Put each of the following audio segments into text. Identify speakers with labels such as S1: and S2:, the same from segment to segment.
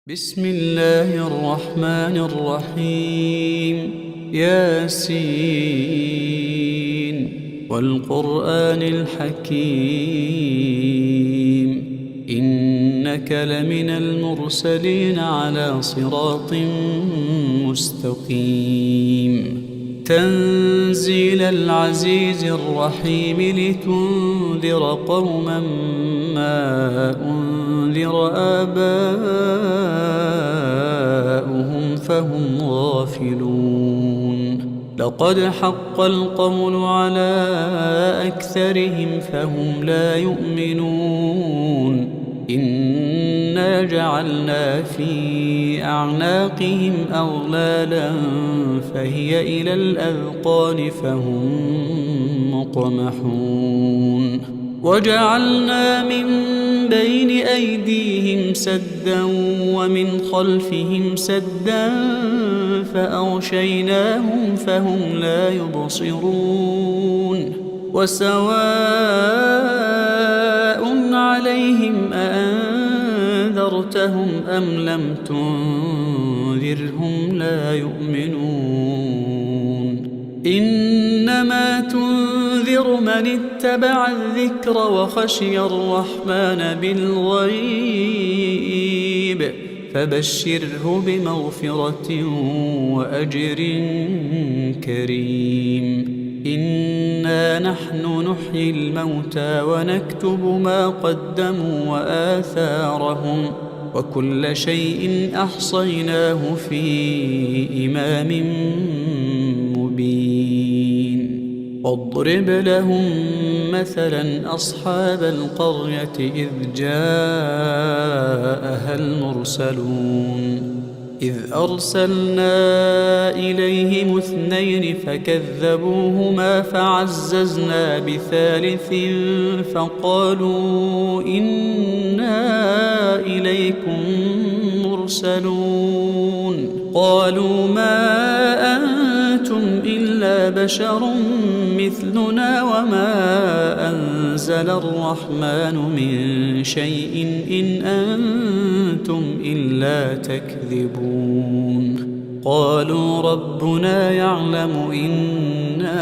S1: بسم الله الرحمن الرحيم ياسين والقرآن الحكيم إنك لمن المرسلين على صراط مستقيم تنزيل العزيز الرحيم لتنذر قوما ما أنذر آباؤهم فهم غافلون لقد حق القول على أكثرهم فهم لا يؤمنون إنا جعلنا في أعناقهم أغلالا فهي إلى الأذقان فهم مقمحون وجعلنا من بين أيديهم سدا ومن خلفهم سدا فأغشيناهم فهم لا يبصرون وسواء عليهم أأنذرتهم أم لم تنذرهم لا يؤمنون إنما تنذر من اتبع الذكر وخشي الرحمن بالغيب فبشره بمغفرة وأجر كريم إنا نحن نحيي الموتى ونكتب ما قدموا وآثارهم وكل شيء أحصيناه في إمام مبين واضرب لهم مثلا أصحاب القرية إذ جاءها المرسلون إذ أرسلنا إليهم اثنين فكذبوهما فعززنا بثالث فقالوا إنا إليكم مرسلون قالوا ما أنتم إلا بشر مثلنا وما أنزل الرحمن من شيء إن أنتم إلا تكذبون قالوا ربنا يعلم إنا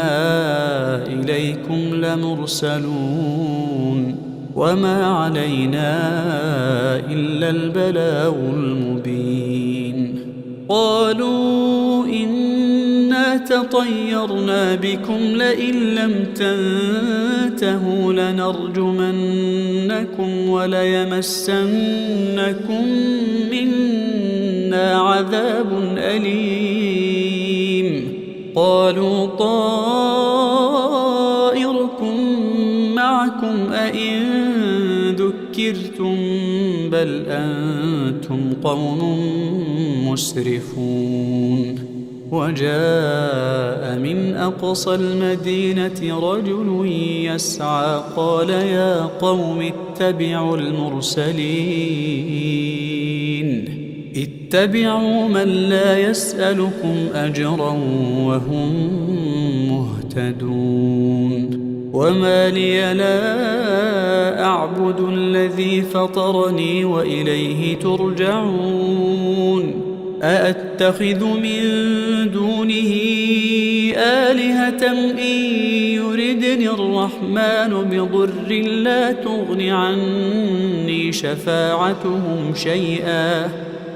S1: إليكم لمرسلون وما علينا إلا البلاغ المبين قالوا إنا تطيرنا بكم لئن لم تنتهوا لنرجمنكم وليمسنكم منا عذاب أليم قالوا طائركم معكم أئن ذكرتم بل أنتم قوم مسرفون وجاء من أقصى المدينة رجل يسعى قال يا قوم اتبعوا اتبعوا من لا يسألكم أجرا وهم مهتدون وما لي لا أعبد الذي فطرني وإليه ترجعون أأتخذ من دونه آلهة إن يردني الرحمن بضر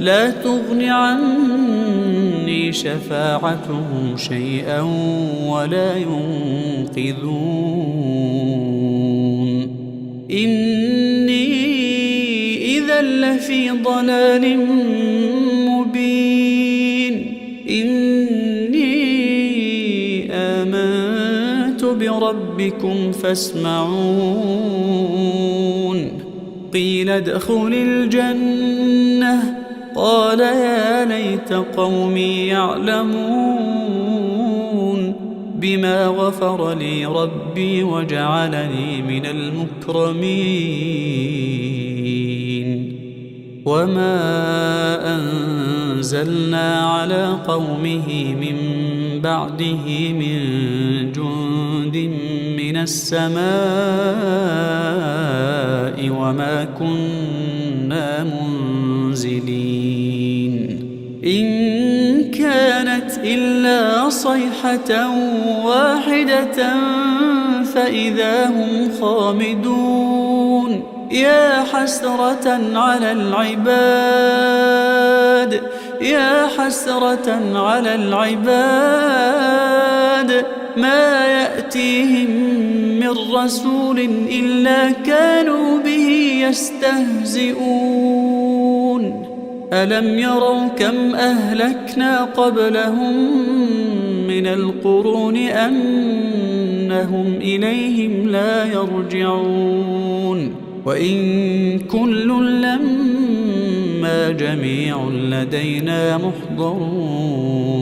S1: لا تغن عني شفاعتهم شيئا ولا ينقذون إني إذا لفي ضلال مبين إني آمنت بربكم فاسمعون قيل ادخل الجنة قال يا ليت قومي يعلمون بما غفر لي ربي وجعلني من المكرمين وما أنزلنا على قومه من بعده من جند من السماء وما كنا منزلين إن كانت إلا صيحة واحدة فإذا هم خامدون يا حسرة على العباد يا حسرة على العباد ما يأتيهم من رسول إلا كانوا به يستهزئون ألم يروا كم أهلكنا قبلهم من القرون أنهم إليهم لا يرجعون وإن كل لما جميع لدينا محضرون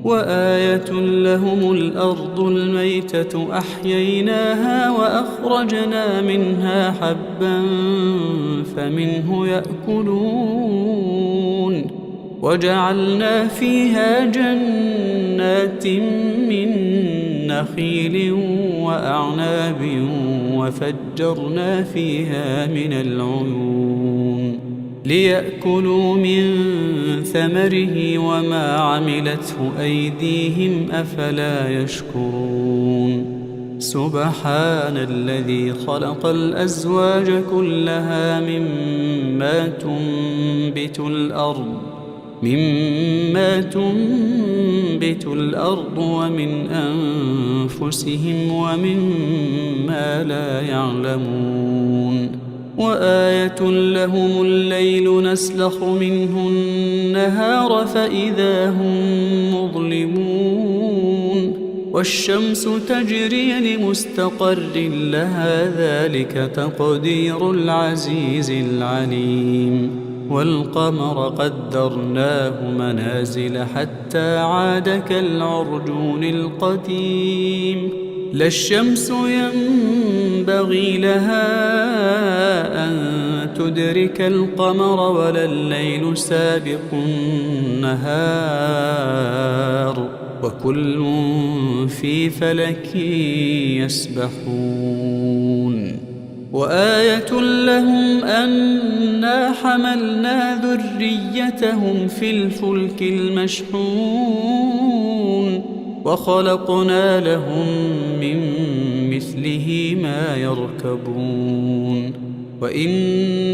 S1: وآية لهم الأرض الميتة أحييناها وأخرجنا منها حبا فمنه يأكلون وجعلنا فيها جنات من نخيل وأعناب وفجرنا فيها من العيون ليأكلوا من ثمره وما عملته أيديهم أفلا يشكرون سبحان الذي خلق الأزواج كلها مما تنبت الأرض ومن أنفسهم ومما لا يعلمون وآية لهم الليل نسلخ منه النهار فإذا هم مظلمون والشمس تجري لمستقر لها ذلك تقدير العزيز العليم والقمر قدرناه منازل حتى عاد كالعرجون القديم لا الشمس ينبغي لها أن تدرك القمر ولا الليل سابق النهار وكل في فلك يسبحون وآية لهم أنا حملنا ذريتهم في الفلك المشحون وخلقنا لهم من مثله ما يركبون وإن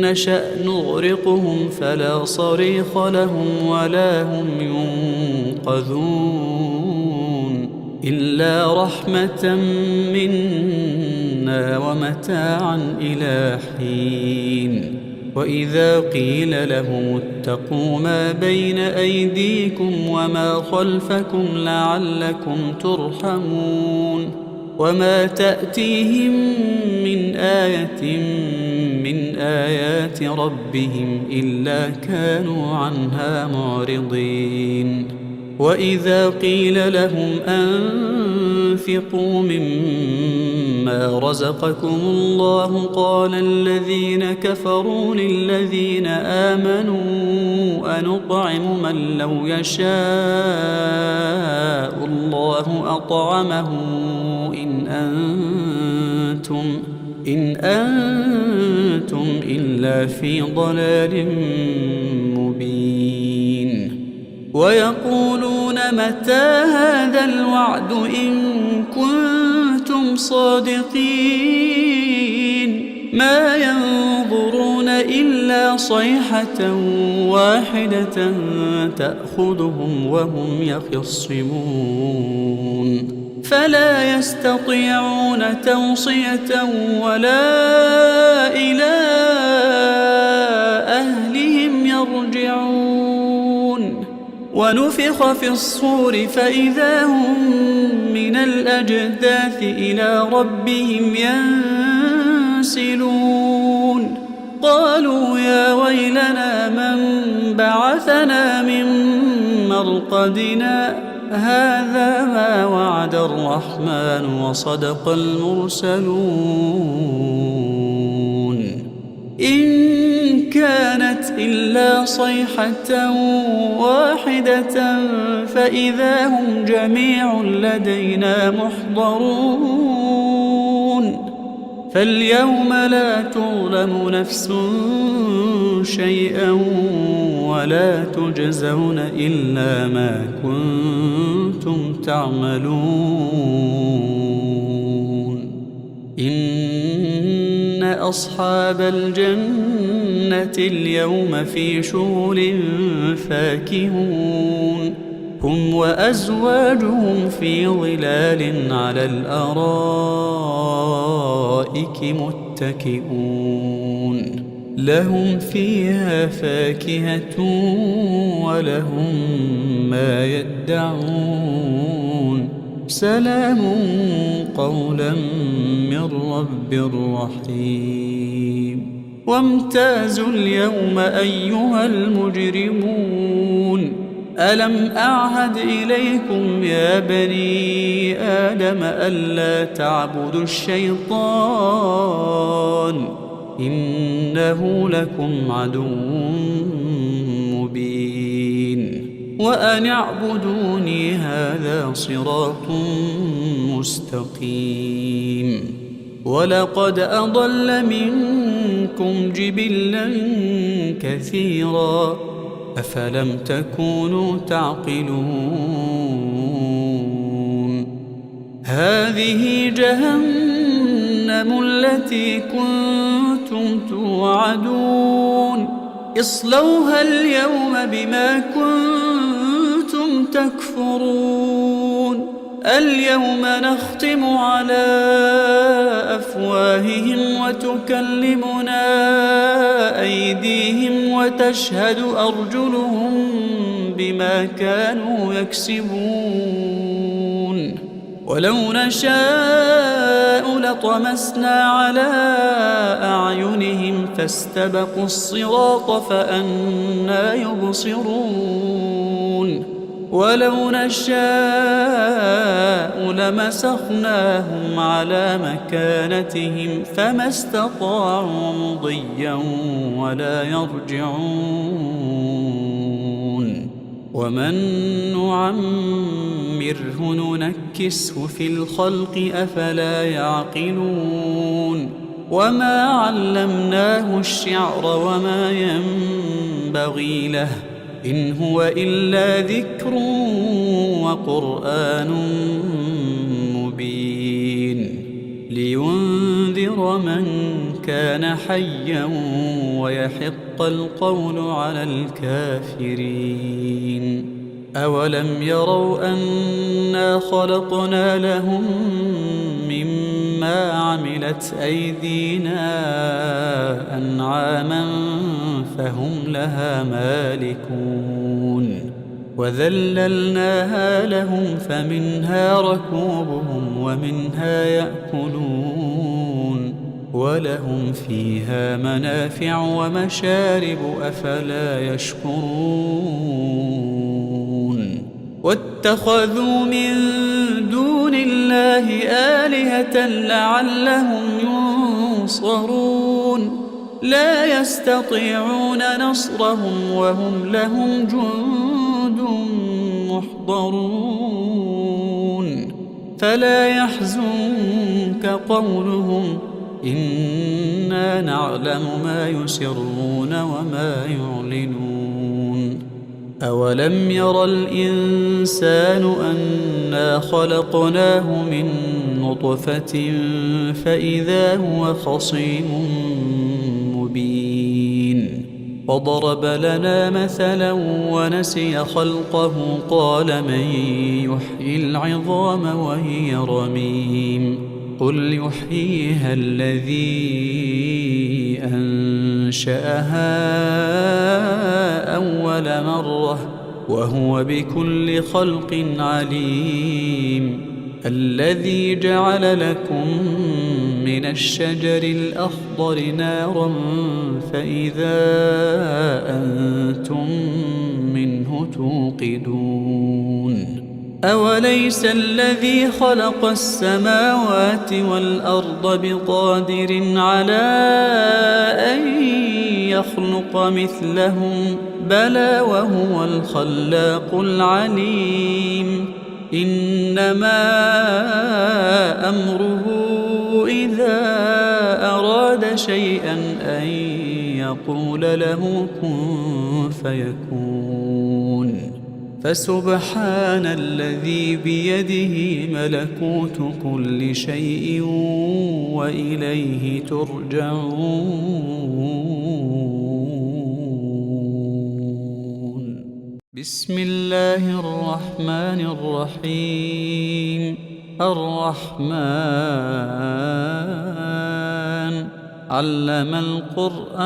S1: نشأ نغرقهم فلا صريخ لهم ولا هم ينقذون إلا رحمة منا ومتاعا إلى حين وإذا قيل لهم اتقوا ما بين أيديكم وما خلفكم لعلكم ترحمون وما تأتيهم من آية من آيات ربهم إلا كانوا عنها معرضين وإذا قيل لهم أنفقوا مما رزقكم الله قال الذين كفروا للذين آمنوا أنطعم من لو يشاء الله أطعمه إن أنتم إلا في ضلال مبين ويقولون متى هذا الوعد إن كنتم صادقين ما ينظرون إلا صيحة واحدة تأخذهم وهم يخصمون فلا يستطيعون توصية ولا إلى أهلهم يرجعون ونفخ في الصور فإذا هم من الأجداث إلى ربهم ينسلون قالوا يا ويلنا من بعثنا من مرقدنا هذا ما وعد الرحمن وصدق المرسلون إن كانت إلا صيحة واحدة فإذا هم جميع لدينا محضرون فاليوم لا تظلم نفس شيئا ولا تجزون إلا ما كنتم تعملون. إن أصحاب الجنة اليوم في شغل فاكهون هم وأزواجهم في ظلال على الأرائك متكئون لهم فيها فاكهة ولهم ما يدعون سلام قولا من رب رحيم. وامتازوا اليوم أيها المجرمون ألم أعهد إليكم يا بني آدم ألا تعبدوا الشيطان إنه لكم عدو مبين وأن اعبدوني هذا صراط مستقيم. ولقد أضل منكم جبلا كثيرا أفلم تكونوا تعقلون. هذه جهنم التي كنتم توعدون اصلوها اليوم بما كنتم تكفرون. اليوم نختم على أفواههم وتكلمنا أيديهم وتشهد أرجلهم بما كانوا يكسبون. ولو نشاء لطمسنا على أعينهم فاستبقوا الصراط فأنى يبصرون. ولو نشاء لمسخناهم على مكانتهم فما استطاعوا مضيا ولا يرجعون. ومن نعمره ننكسه في الخلق أفلا يعقلون. وما علمناه الشعر وما ينبغي له إن هو إلا ذكر وقرآن مبين لينذر من كان حيا ويحق القول على الكافرين. أولم يروا أنا خلقنا لهم مما عملت أيدينا أنعاما فهم لها مالكون وذللناها لهم فمنها ركوبهم ومنها يأكلون ولهم فيها منافع ومشارب أفلا يشكرون. واتخذوا من دون الله آلهة لعلهم ينصرون لا يستطيعون نصرهم وهم لهم جند محضرون. فلا يحزنك قولهم إنا نعلم ما يسرون وما يعلنون. أولم ير الإنسان أنا خلقناه من نطفة فإذا هو خصيم مبين. وضرب لنا مثلا ونسي خلقه قال من يحيي العظام وهي رميم قل يحييها الذي أنشأها أول مرة وهو بكل خلق عليم. الذي جعل لكم من الشجر الأخضر نارا فإذا أنتم منه توقدون. أوليس الذي خلق السماوات والأرض بقادر على أن يخلق مثلهم بلى وهو الخلاق العليم. إنما أمره إذا أراد شيئا أن يقول له كن فيكون. فسبحان الذي بيده ملكوت كل شيء وإليه ترجعون. بسم الله الرحمن الرحيم. الرحمن علم القرآن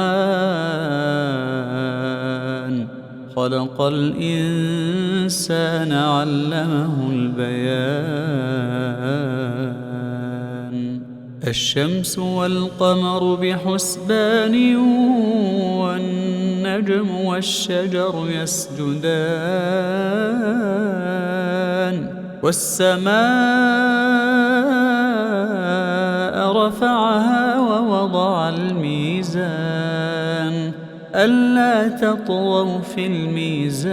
S1: خلق الإنسان علمه البيان. الشمس والقمر بحسبان والنجم والشجر يسجدان. والسماء رفعها ووضع الميزان ألا تطغوا في الميزان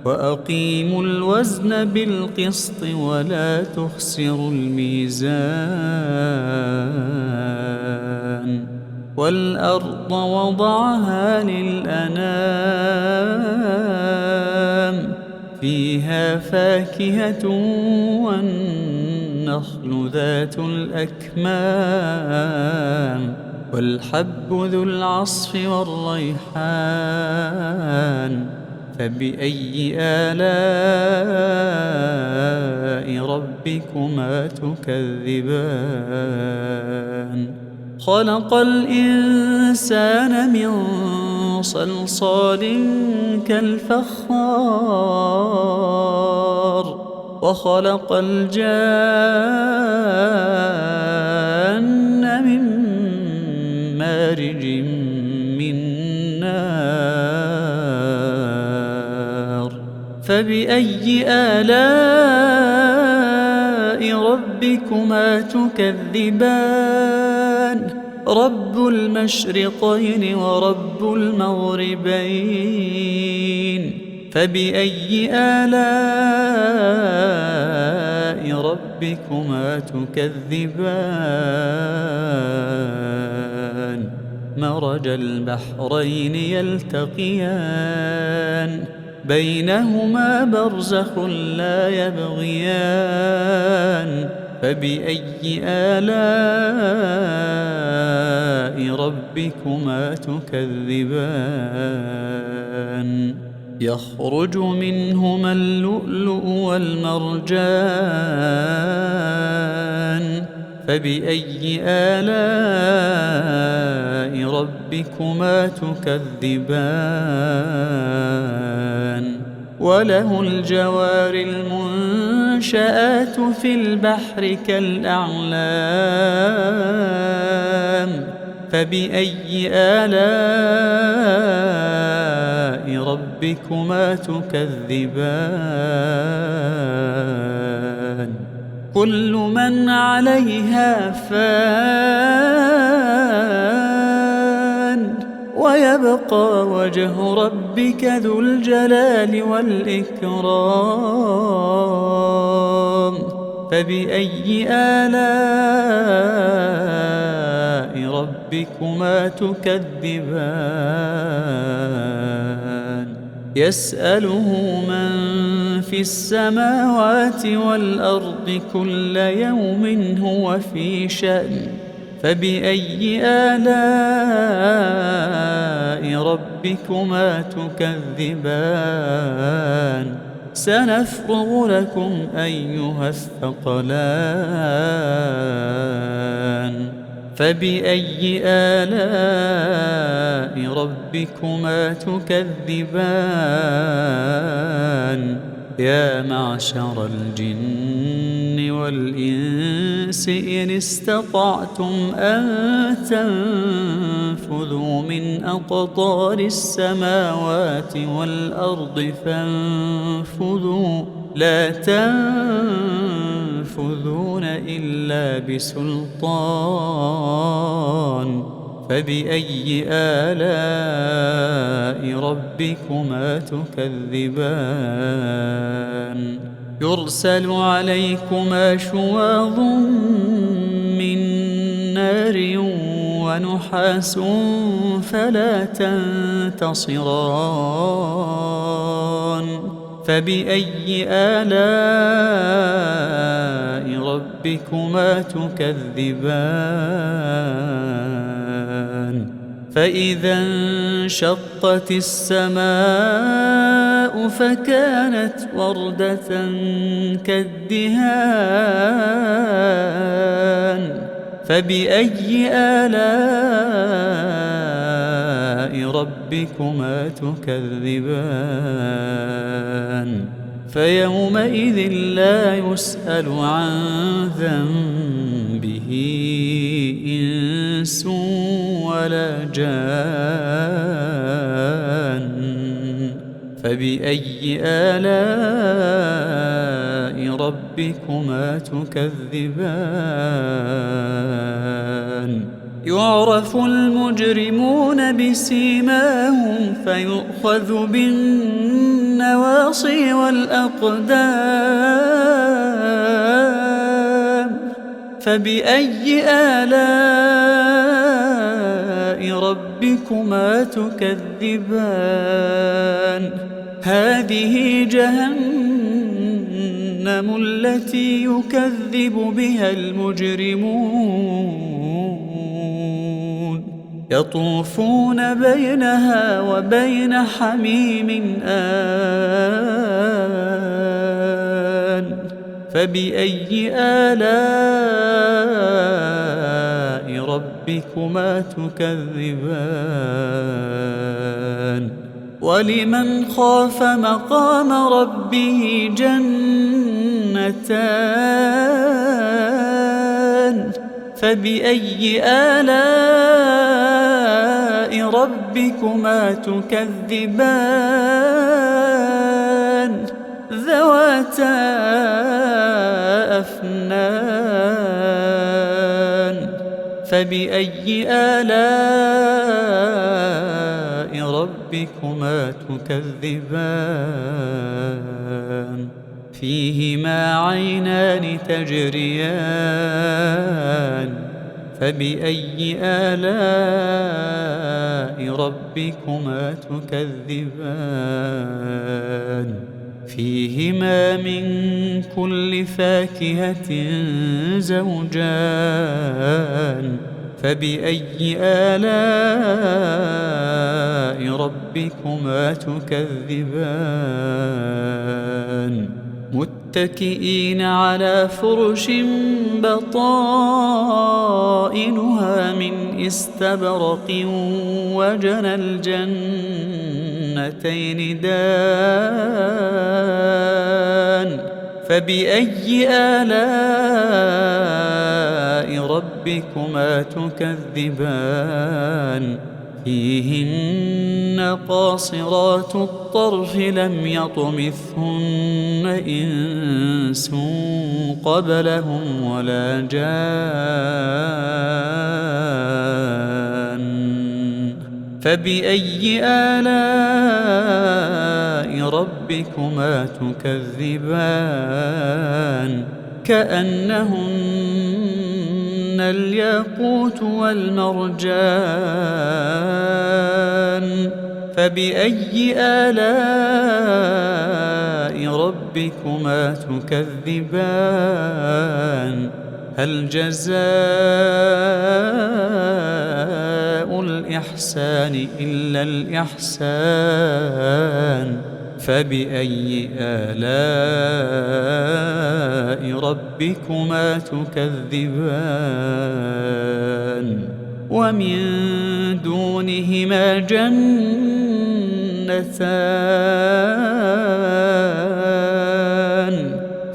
S1: وأقيموا الوزن بالقسط ولا تخسروا الميزان. والأرض وضعها للأنام فيها فاكهة والنخل ذات الأكمام والحب ذو العصف والريحان. فبأي آلاء ربكما تكذبان. خلق الإنسان من صلصال كالفخار وخلق الجان من مارج من نار. فبأي آلاء ربكما تكذبان. رب المشرقين ورب المغربين. فبأي آلاء ربكما تكذبان. مرج البحرين يلتقيان بينهما برزخ لا يبغيان. فبأي آلاء ربكما تكذبان. يخرج منهما اللؤلؤ والمرجان. فبأي آلاء ربكما تكذبان. وله الجوار المنشآت في البحر كالأعلام. فبأي آلاء ربكما تكذبان. كل من عليها فان ويبقى وجه ربك ذو الجلال والإكرام. فبأي آلاء ربكما تكذبان. يسأله من في السماوات والأرض كل يوم هو في شأن. فبأي آلاء ربكما تكذبان. سنفرغ لكم أيها الثقلان. فبأي آلاء ربكما تكذبان. يا معشر الجن والإنس إن استطعتم أن تنفذوا من أقطار السماوات والأرض فانفذوا لا تنفذون إلا بسلطان. فبأي آلاء ربكما تكذبان. يرسل عليكما شواظ من نار ونحاس فلا تنتصران فبأي آلاء ربكما تكذبان فإذا انشقت السماء فكانت وردة كالدهان فبأي آلاء ربكما تكذبان فيومئذ لا يسأل عن ذنبه إنس ولا جان فبأي آلاء ربكما تكذبان يعرف المجرمون بسيماهم فيؤخذ بالنواصي والأقدام فبأي آلاء ربكما تكذبان هذه جهنم التي يكذب بها المجرمون يطوفون بينها وبين حميم آن فبأي آلاء ربكما تكذبان ولمن خاف مقام ربه جنتان فبأي آلاء ربكما تكذبان ذواتا أفنان فبأي آلاء ربكما تكذبان فيهما عينان تجريان فبأي آلاء ربكما تكذبان فيهما من كل فاكهة زوجان فبأي آلاء ربكما تكذبان متكئين على فرش بطائنها من استبرق وجنى الجنتين دان فبأي آلاء ربكما تكذبان فيهن قاصرات الطرف لم يطمثهن إنس قبلهم ولا جان فبأي آلاء ربكما تكذبان كأنهن الياقوت والمرجان فبأي آلاء ربكما تكذبان هل جزاء الإحسان إلا الإحسان فبأي آلاء ربكما تكذبان ومن دونهما جنتان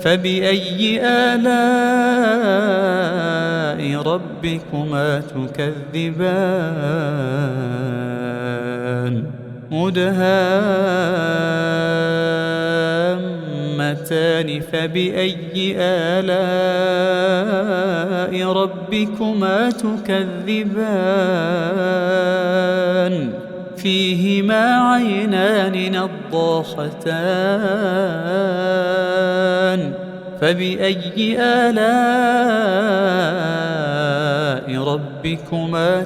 S1: فبأي آلاء ربكما تكذبان مدهامتان فبأي آلاء ربكما تكذبان فيهما عينان نضاختان فبأي آلاء ربكما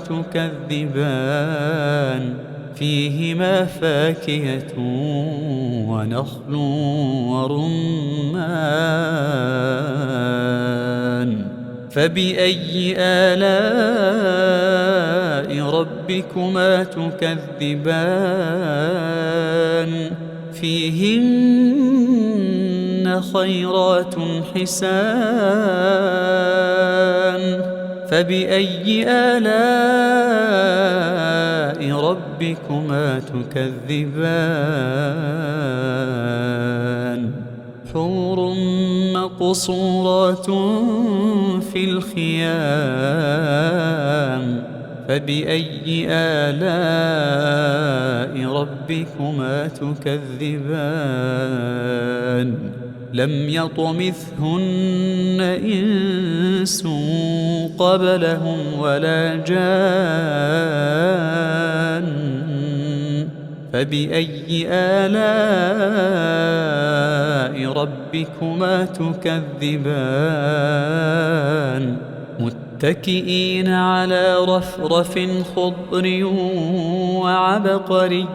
S1: تكذبان فيهما فاكهة ونخل ورمان فبأي آلاء ربكما تكذبان فيهن خيرات حسان فبأي آلاء ربكما تكذبان حور مقصورات في الخيام فبأي آلاء ربكما تكذبان لم يطمثهن إنس قبلهم ولا جان فبأي آلاء ربكما تكذبان متكئين على رفرف خضر وعبقري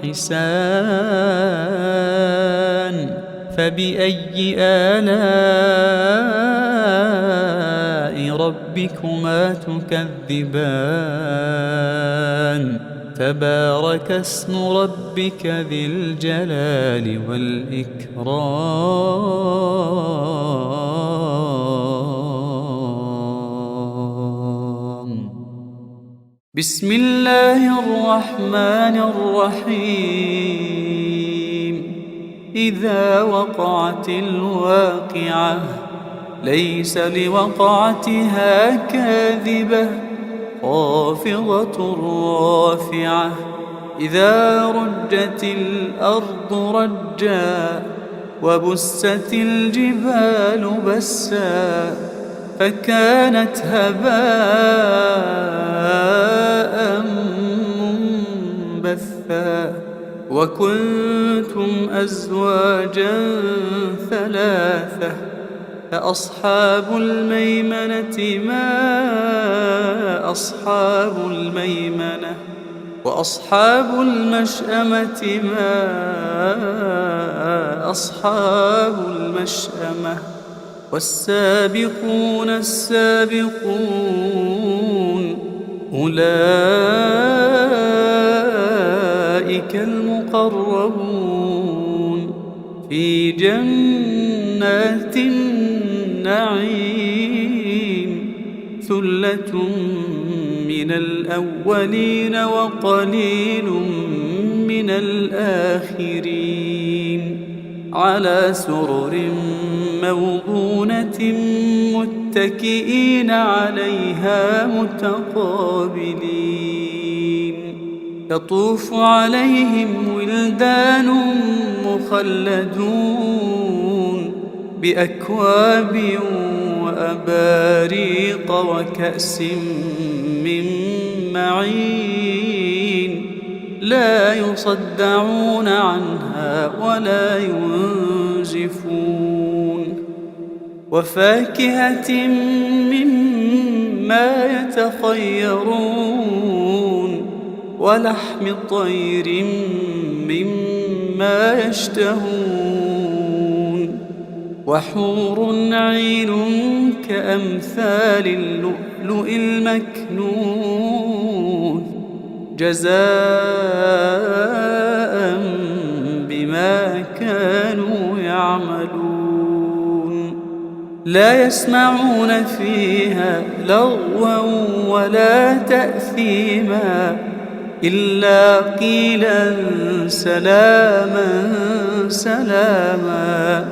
S1: حسان فبأي آلاء ربكما تكذبان تبارك اسم ربك ذي الجلال والإكرام بسم الله الرحمن الرحيم إذا وقعت الواقعة ليس لوقعتها كاذبة خافضة رافعة إذا رجت الأرض رجا وبست الجبال بسا فكانت هباء منبثا وكنتم أزواجا ثلاثة فأصحاب الميمنة ما أصحاب الميمنة وأصحاب المشأمة ما أصحاب المشأمة والسابقون السابقون أولئك المقربون في جنات النعيم ثلة من الأولين وقليل من الآخرين على سرر موضونة متكئين عليها متقابلين يطوف عليهم ولدان مخلدون بأكواب وأباريق وكأس من معين لا يصدعون عنها ولا ينزفون وفاكهة مما يتخيرون ولحم طير مما يشتهون وحور عين كأمثال اللؤلؤ المكنون جزاء بما كانوا يعملون لا يسمعون فيها لغوا ولا تأثيما إلا قيلا سلاما سلاما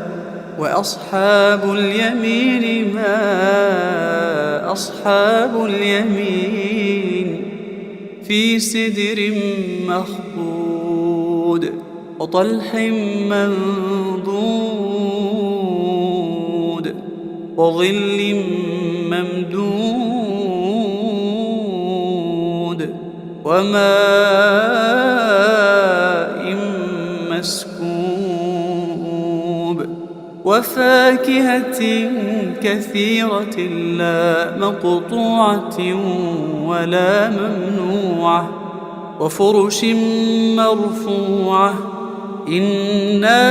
S1: وأصحاب اليمين ما أصحاب اليمين في سدر مخضود وطلح منضود وظل ممدود وماء مسكوب وفاكهة كثيرة لا مقطوعة ولا ممنوعة وفرش مرفوعة إنا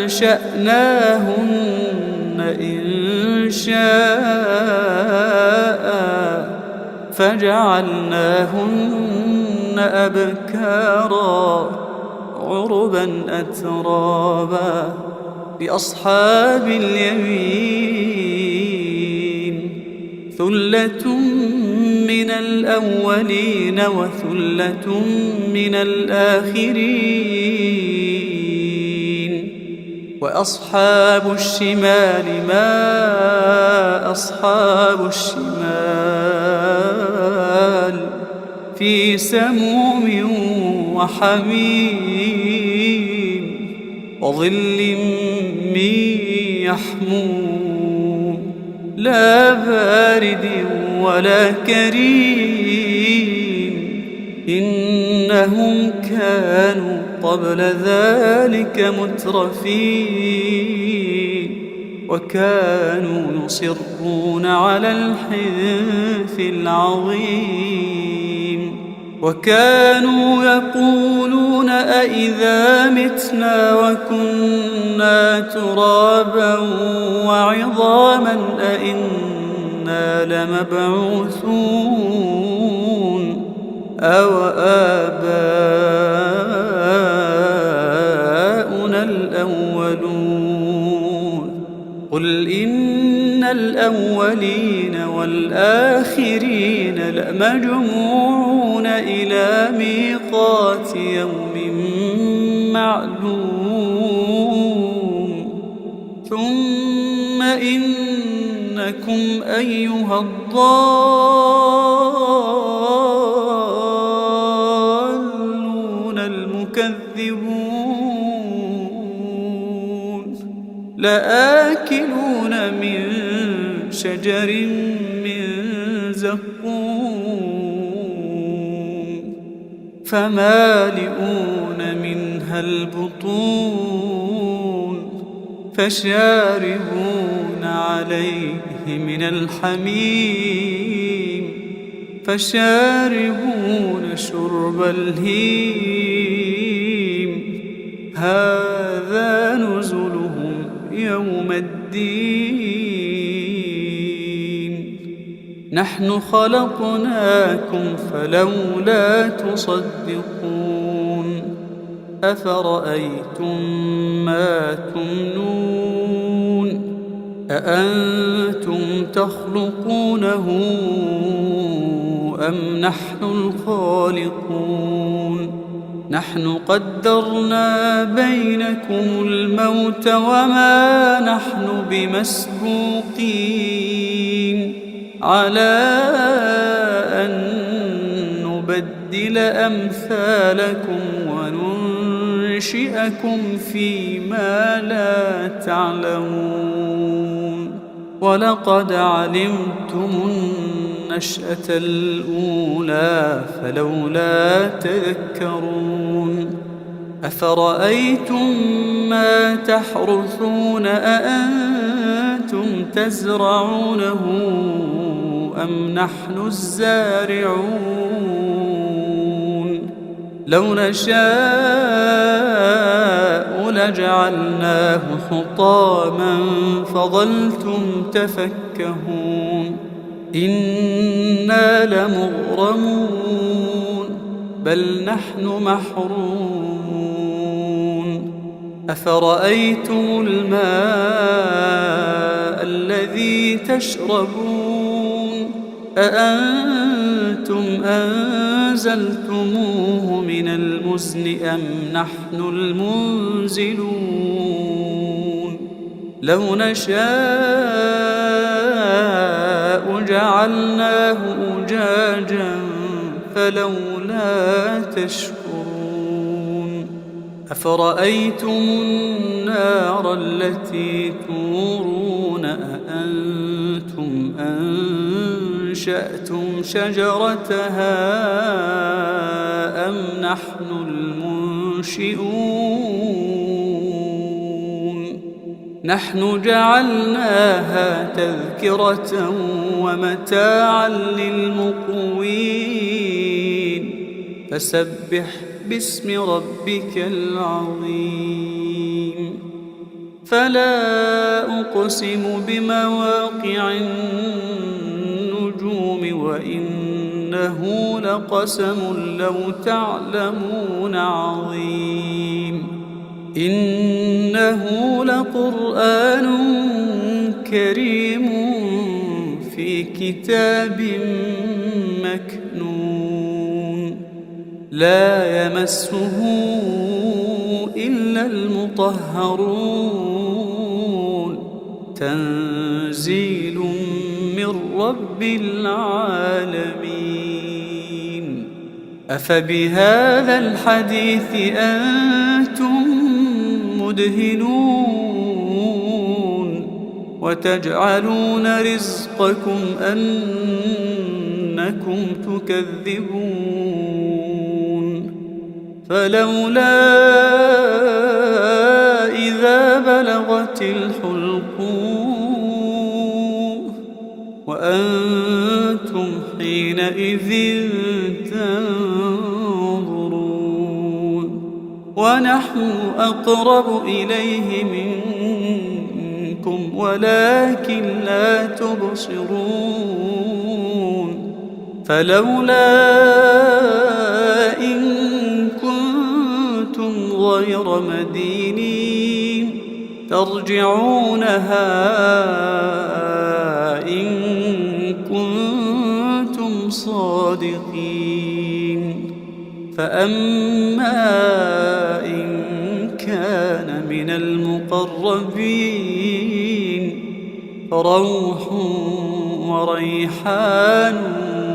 S1: أنشأناهن إنشاء فجعلناهن أبكارا عربا أترابا لأصحاب اليمين ثلة من الأولين وثلة من الآخرين وأصحاب الشمال ما أصحاب الشمال في سموم وحميم وظل من يحموم لا بارد ولا كريم إنهم كانوا قبل ذلك مترفين وكانوا يصرون على الحنث العظيم وكانوا يقولون أإذا متنا وكنا ترابا وعظاما أإنا لمبعوثون أو آباؤنا الأولون قل إن الأولين والآخرين لمجموعون إلى ميقات يوم معلوم ثم إنكم أيها الضالون المكذبون لآكلون من شجر من زقوم فمالئون منها البطون فشاربون عليه من الحميم فشاربون شرب الهيم هذا نزلهم يوم الدين نحن خلقناكم فلولا تصدقون أفرأيتم ما تمنون أأنتم تخلقونه أم نحن الخالقون نحن قدرنا بينكم الموت وما نحن بمسبوقين على أن نبدل أمثالكم وننشئكم فيما لا تعلمون ولقد علمتم النشأة الأولى فلولا تذكرون أفرأيتم ما تحرثون أأنتم تزرعونه أم نحن الزارعون لو نشاء لجعلناه حطاما فظلتم تفكهون إنا لمغرمون بل نحن محرومون أفرأيتم الماء الذي تشربون أأنتم أنزلتموه من المزن أم نحن المنزلون لو نشاء جعلناه أجاجا فلولا تشكرون أفرأيتم النار التي تورون أأنتم أنشأتم شجرتها أم نحن المنشئون نحن جعلناها تذكرة ومتاعا للمقوين فسبح باسم ربك العظيم فلا أقسم بمواقع النجوم وإنه لقسم لو تعلمون عظيم إنه لقرآن كريم في كتاب مكنون لا يمسه إلا المطهرون تنزيل من رب العالمين أفبهذا الحديث أنتم مدهنون وتجعلون رزقكم أنكم تكذبون فلولا إذا بلغت الحلقوم وأنتم حينئذ تنظرون ونحن أقرب إليه منكم ولكن لا تبصرون فلولا إن كنتم غير مدينين ترجعونها إن كنتم صادقين فأما إن كان من المقربين فروح وريحان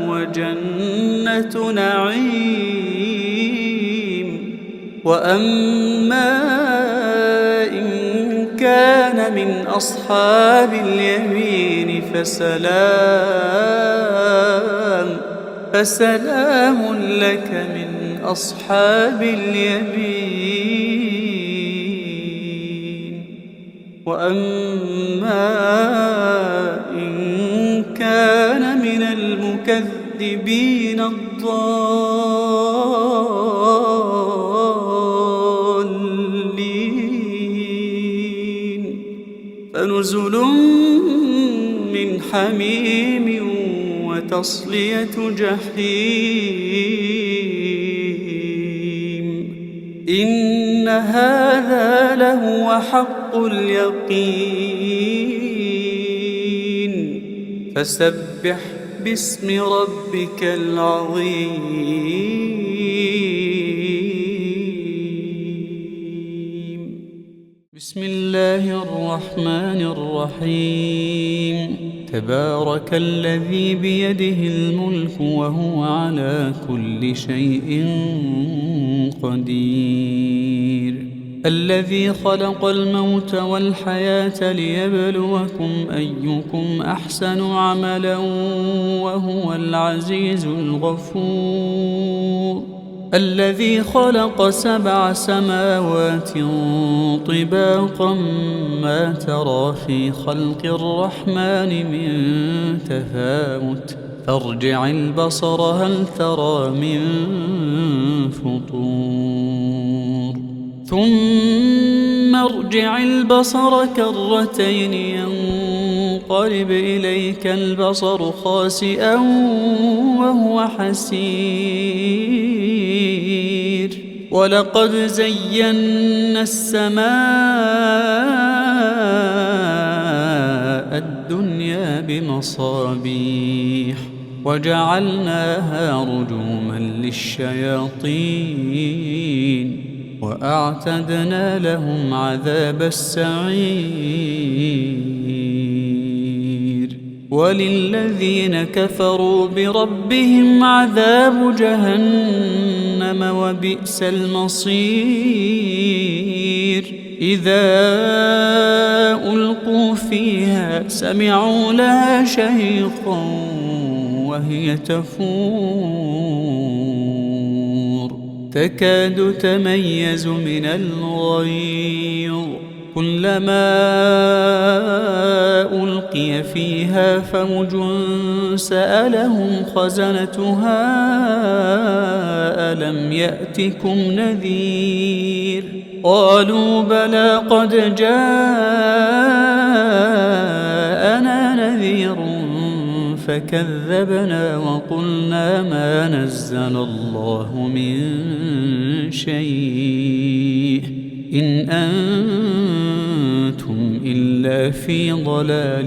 S1: وجنة نعيم وأما إن كان من أصحاب اليمين فسلام لك من أصحاب اليمين وأما إن كان من المكذبين الضالين فنزل من حميم وتصلية جحيم إن هذا لهو حق اليقين فسبح باسم ربك العظيم بسم الله الرحمن الرحيم تبارك الذي بيده الملك وهو على كل شيء قدير الذي خلق الموت والحياة ليبلوكم أيكم أحسن عملا وهو العزيز الغفور الذي خلق 7 سماوات طباقا ما ترى في خلق الرحمن من تفاوت فارجع البصر هل ترى من فطور ثم ارجع البصر كرتين ينقلب إليك البصر خاسئا وهو حسير ولقد زينا السماء الدنيا بمصابيح وجعلناها رجوما للشياطين وأعتدنا لهم عذاب السعير وللذين كفروا بربهم عذاب جهنم وبئس المصير إذا ألقوا فيها سمعوا لها شهيقا وهي تفور تكاد تميز من الغيظ كلما ألقي فيها فوج سألهم خزنتها ألم يأتكم نذير قالوا بلى قد جاءنا نذير فكذبنا وقلنا ما نزل الله من شيء إن أنتم إلا في ضلال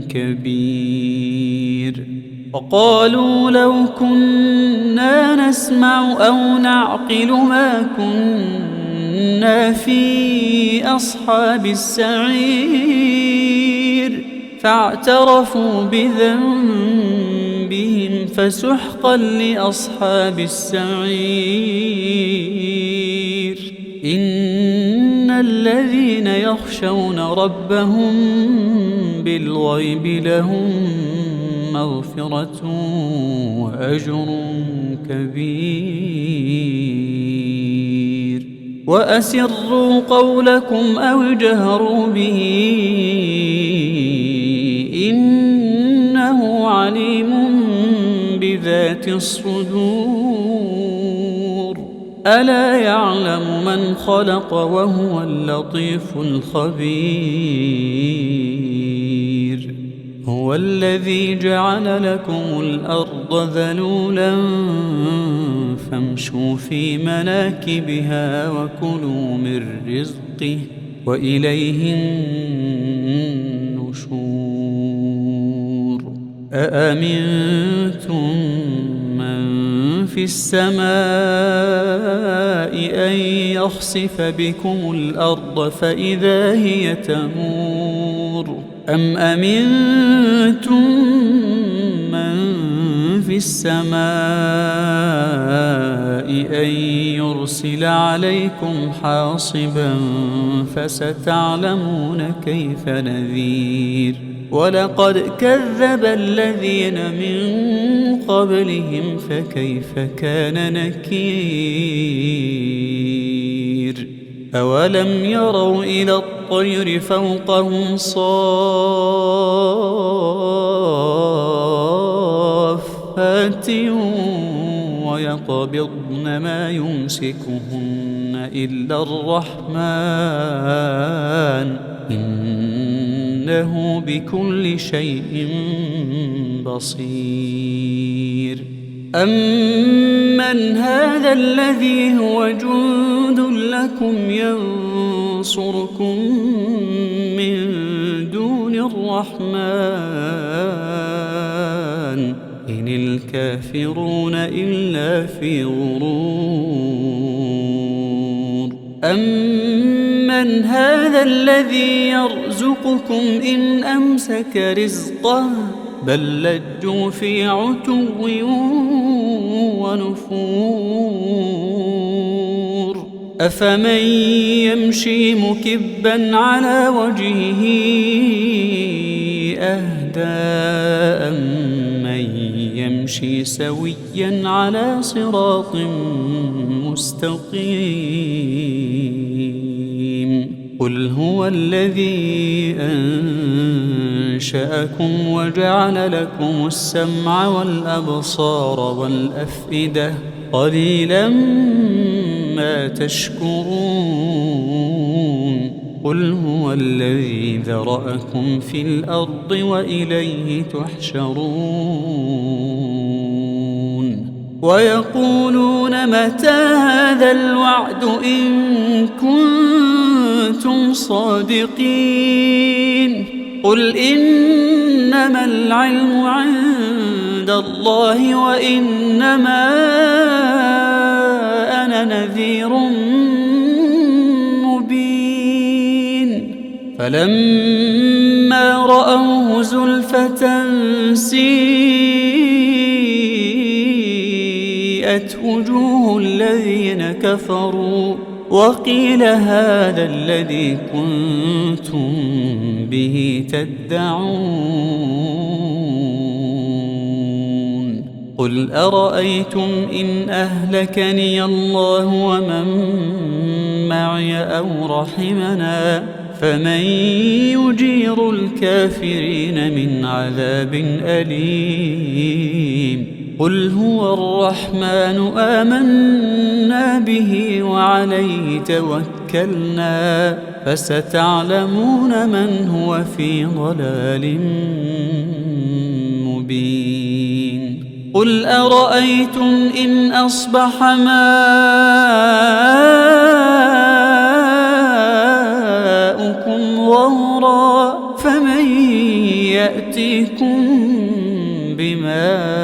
S1: كبير وقالوا لو كنا نسمع أو نعقل ما كنا في أصحاب السعير فاعترفوا بذنبهم فسحقا لأصحاب السعير إن الذين يخشون ربهم بالغيب لهم مغفرة وأجر كبير وأسروا قولكم أو اجهروا به إنه عليم بذات الصدور ألا يعلم من خلق وهو اللطيف الخبير هو الذي جعل لكم الأرض ذلولا فامشوا في مناكبها وكلوا من رزقه وإليه النشور أأمنتم من في السماء أن يخسف بكم الأرض فإذا هي تمور أم أمنتم من في السماء أن يرسل عليكم حاصبا فستعلمون كيف نذير ولقد كذب الذين من قبلهم فكيف كان نكير أولم يروا إلى الطير فوقهم صافات ويقبضن ما يمسكهن إلا الرحمن إنه بكل شيء بصير أمن هذا الذي هو جند لكم ينصركم من دون الرحمن إن الكافرون إلا في غرور أمن هذا الذي يرزقكم إن أمسك رزقه بل لجوا في عتو ونفور أفمن يمشي مكبا على وجهه أهدى أمن يمشي سويا على صراط مستقيم قل هو الذي أنشأكم وجعل لكم السمع والأبصار والأفئدة قليلا ما تشكرون قل هو الذي ذرأكم في الأرض وإليه تحشرون ويقولون متى هذا الوعد إن كنتم صادقين قل إنما العلم عند الله وإنما أنا نذير مبين فلما رأوه زلفة سيئت وجوه الذين كفروا وقيل هذا الذي كنتم به تدعون قل أرأيتم إن أهلكني الله ومن معي أو رحمنا فمن يجير الكافرين من عذاب أليم قل هو الرحمن آمنا به وعليه توكلنا فستعلمون من هو في ضلال مبين قل أرأيتم إن أصبح ماؤكم غورا فمن يأتيكم بماء